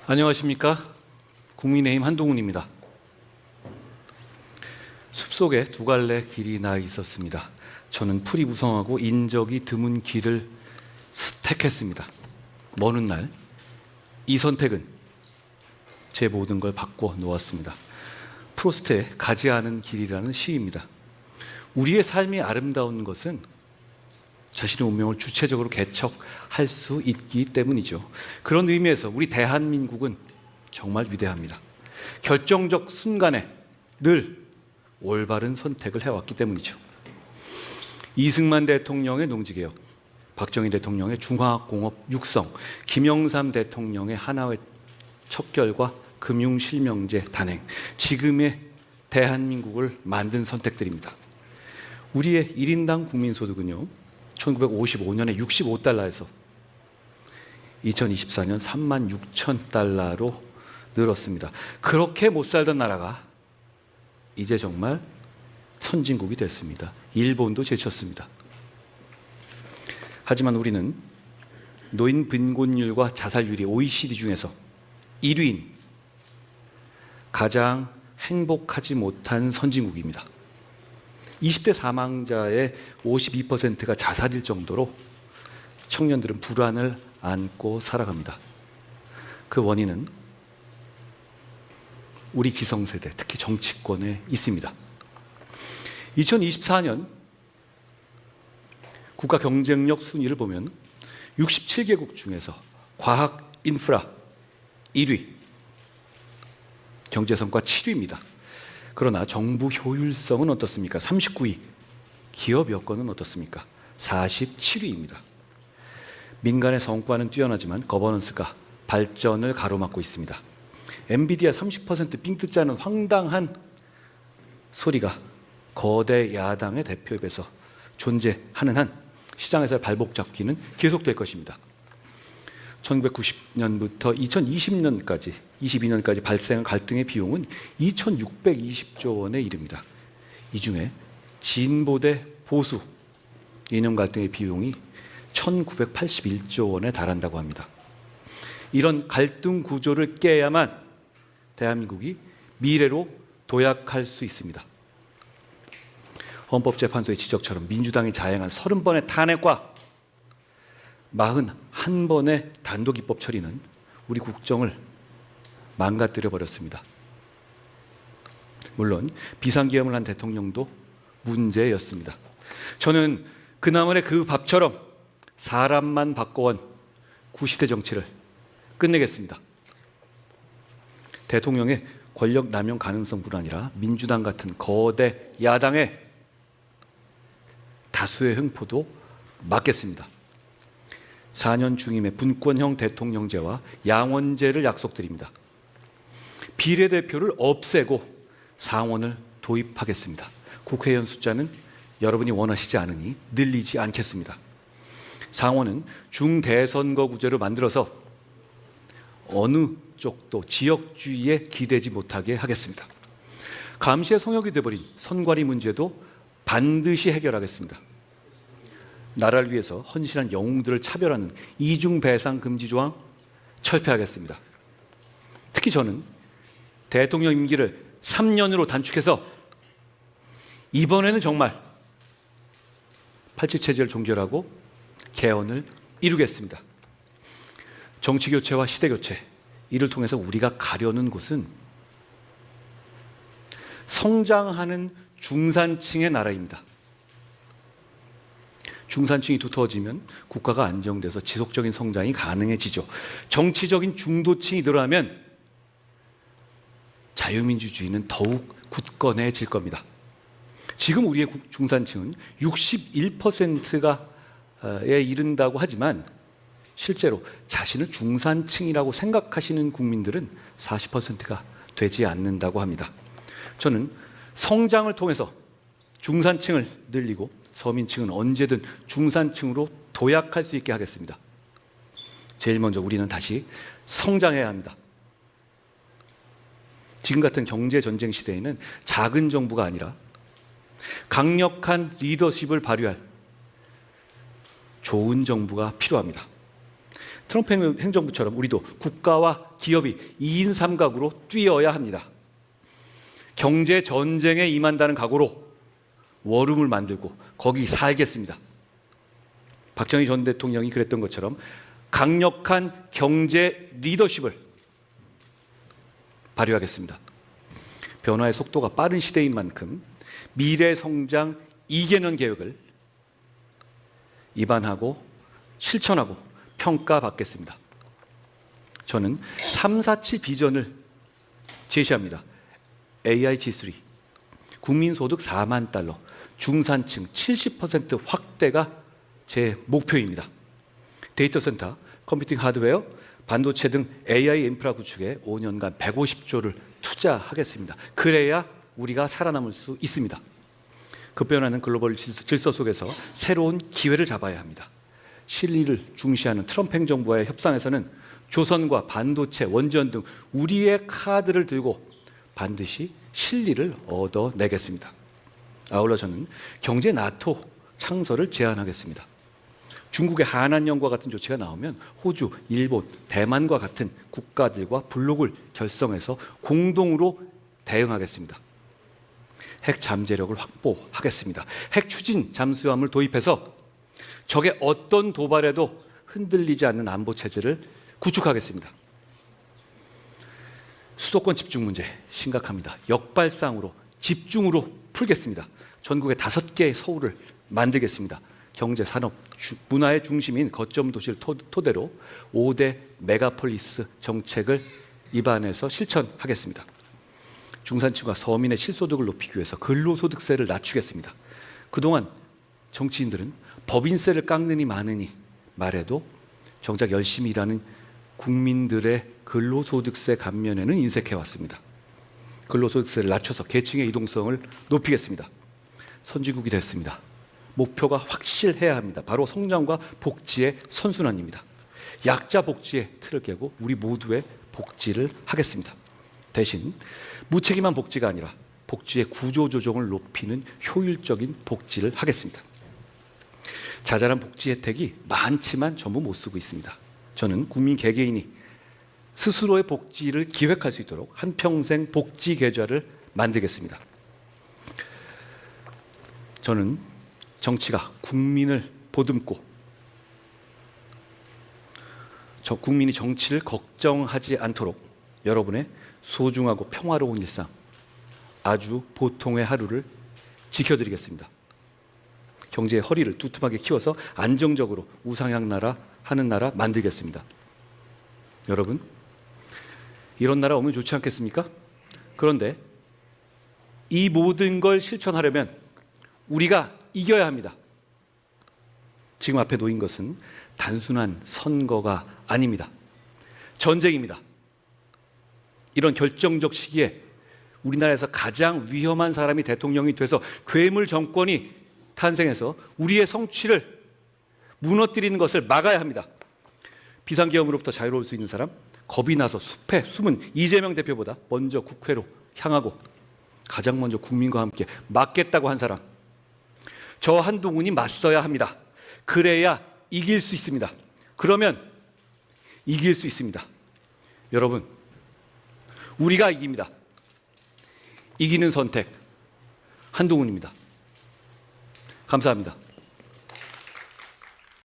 안녕하십니까? 국민의힘 한동훈입니다. 숲속에 두 갈래 길이 나 있었습니다. 저는 풀이 무성하고 인적이 드문 길을 택했습니다. 먼 훗날 이 선택은 제 모든 걸 바꿔 놓았습니다. 프로스트의 가지 않은 길이라는 시입니다. 우리의 삶이 아름다운 것은 자신의 운명을 주체적으로 개척할 수 있기 때문이죠. 그런 의미에서 우리 대한민국은 정말 위대합니다. 결정적 순간에 늘 올바른 선택을 해왔기 때문이죠. 이승만 대통령의 농지개혁, 박정희 대통령의 중화공업 육성, 김영삼 대통령의 하나회 척결과 금융실명제 단행, 지금의 대한민국을 만든 선택들입니다. 우리의 1인당 국민소득은요, 1955년에 65달러에서 2024년 36,000달러로 늘었습니다. 그렇게 못 살던 나라가 이제 정말 선진국이 됐습니다. 일본도 제쳤습니다. 하지만 우리는 노인 빈곤율과 자살률이 OECD 중에서 1위인 가장 행복하지 못한 선진국입니다. 20대 사망자의 52%가 자살일 정도로 청년들은 불안을 안고 살아갑니다. 그 원인은 우리 기성세대, 특히 정치권에 있습니다. 2024년 국가 경쟁력 순위를 보면 67개국 중에서 과학 인프라 1위, 경제성과 7위입니다. 그러나 정부 효율성은 어떻습니까? 39위. 기업 여건은 어떻습니까? 47위입니다. 민간의 성과는 뛰어나지만 거버넌스가 발전을 가로막고 있습니다. 엔비디아 30%삥 뜯자는 황당한 소리가 거대 야당의 대표입에서 존재하는 한 시장에서의 발목 잡기는 계속될 것입니다. 1990년부터 2020년까지, 22년까지 발생한 갈등의 비용은 2,620조 원에 이릅니다. 이 중에 진보 대 보수 이념 갈등의 비용이 1,981조 원에 달한다고 합니다. 이런 갈등 구조를 깨야만 대한민국이 미래로 도약할 수 있습니다. 헌법재판소의 지적처럼 민주당이 자행한 30번의 탄핵과 41번의 단독 입법 처리는 우리 국정을 망가뜨려 버렸습니다. 물론 비상계엄을 한 대통령도 문제였습니다. 저는 그나물의 그 밥처럼 사람만 바꿔온 구시대 정치를 끝내겠습니다. 대통령의 권력 남용 가능성뿐 아니라 민주당 같은 거대 야당의 다수의 횡포도 막겠습니다. 4년 중임의 분권형 대통령제와 양원제를 약속드립니다. 비례대표를 없애고 상원을 도입하겠습니다. 국회의원 숫자는 여러분이 원하시지 않으니 늘리지 않겠습니다. 상원은 중대선거구제로 만들어서 어느 쪽도 지역주의에 기대지 못하게 하겠습니다. 감시의 성역이 되어버린 선관위 문제도 반드시 해결하겠습니다. 나라를 위해서 헌신한 영웅들을 차별하는 이중배상 금지 조항 철폐하겠습니다. 특히 저는 대통령 임기를 3년으로 단축해서 이번에는 정말 팔찌체제를 종결하고 개헌을 이루겠습니다. 정치교체와 시대교체, 이를 통해서 우리가 가려는 곳은 성장하는 중산층의 나라입니다. 중산층이 두터워지면 국가가 안정돼서 지속적인 성장이 가능해지죠. 정치적인 중도층이 늘어나면 자유민주주의는 더욱 굳건해질 겁니다. 지금 우리의 중산층은 61%에 이른다고 하지만 실제로 자신을 중산층이라고 생각하시는 국민들은 40%가 되지 않는다고 합니다. 저는 성장을 통해서 중산층을 늘리고 서민층은 언제든 중산층으로 도약할 수 있게 하겠습니다. 제일 먼저 우리는 다시 성장해야 합니다. 지금 같은 경제 전쟁 시대에는 작은 정부가 아니라 강력한 리더십을 발휘할 좋은 정부가 필요합니다. 트럼프 행정부처럼 우리도 국가와 기업이 2인 3각으로 뛰어야 합니다. 경제 전쟁에 임한다는 각오로 워룸을 만들고 거기 살겠습니다. 박정희 전 대통령이 그랬던 것처럼 강력한 경제 리더십을 발휘하겠습니다. 변화의 속도가 빠른 시대인 만큼 미래 성장 2개년 계획을 입안하고 실천하고 평가받겠습니다. 저는 347 비전을 제시합니다. AI G3, 국민소득 4만 달러, 중산층 70% 확대가 제 목표입니다. 데이터 센터, 컴퓨팅 하드웨어, 반도체 등 AI 인프라 구축에 5년간 150조를 투자하겠습니다. 그래야 우리가 살아남을 수 있습니다. 급변하는 글로벌 질서 속에서 새로운 기회를 잡아야 합니다. 실리를 중시하는 트럼프 행정부와의 협상에서는 조선과 반도체, 원전 등 우리의 카드를 들고 반드시 실리를 얻어내겠습니다. 아울러 저는 경제 나토 창설을 제안하겠습니다. 중국의 한한령과 같은 조치가 나오면 호주, 일본, 대만과 같은 국가들과 블록을 결성해서 공동으로 대응하겠습니다. 핵 잠재력을 확보하겠습니다. 핵 추진 잠수함을 도입해서 적의 어떤 도발에도 흔들리지 않는 안보 체제를 구축하겠습니다. 수도권 집중 문제 심각합니다. 역발상으로 집중으로 풀겠습니다. 전국에 5개의 서울을 만들겠습니다. 경제, 산업, 문화의 중심인 거점 도시를 토대로 5대 메가폴리스 정책을 입안해서 실천하겠습니다. 중산층과 서민의 실소득을 높이기 위해서 근로소득세를 낮추겠습니다. 그동안 정치인들은 법인세를 깎느니 마느니 말해도 정작 열심히 일하는 국민들의 근로소득세 감면에는 인색해왔습니다. 근로소득세를 낮춰서 계층의 이동성을 높이겠습니다. 선진국이 됐습니다. 목표가 확실해야 합니다. 바로 성장과 복지의 선순환입니다. 약자 복지의 틀을 깨고 우리 모두의 복지를 하겠습니다. 대신 무책임한 복지가 아니라 복지의 구조조정을 높이는 효율적인 복지를 하겠습니다. 자잘한 복지 혜택이 많지만 전부 못 쓰고 있습니다. 저는 국민 개개인이 스스로의 복지를 기획할 수 있도록 한평생 복지 계좌를 만들겠습니다. 저는 정치가 국민을 보듬고 국민이 정치를 걱정하지 않도록 여러분의 소중하고 평화로운 일상, 아주 보통의 하루를 지켜드리겠습니다. 경제의 허리를 두툼하게 키워서 안정적으로 우상향 나라 하는 나라 만들겠습니다. 여러분, 이런 나라 오면 좋지 않겠습니까? 그런데 이 모든 걸 실천하려면 우리가 이겨야 합니다. 지금 앞에 놓인 것은 단순한 선거가 아닙니다. 전쟁입니다. 이런 결정적 시기에 우리나라에서 가장 위험한 사람이 대통령이 돼서 괴물 정권이 탄생해서 우리의 성취를 무너뜨리는 것을 막아야 합니다. 비상계엄으로부터 자유로울 수 있는 사람, 겁이 나서 숲에 숨은 이재명 대표보다 먼저 국회로 향하고 가장 먼저 국민과 함께 맞겠다고 한 사람, 저 한동훈이 맞서야 합니다. 그래야 이길 수 있습니다. 그러면 이길 수 있습니다. 여러분, 우리가 이깁니다. 이기는 선택, 한동훈입니다. 감사합니다.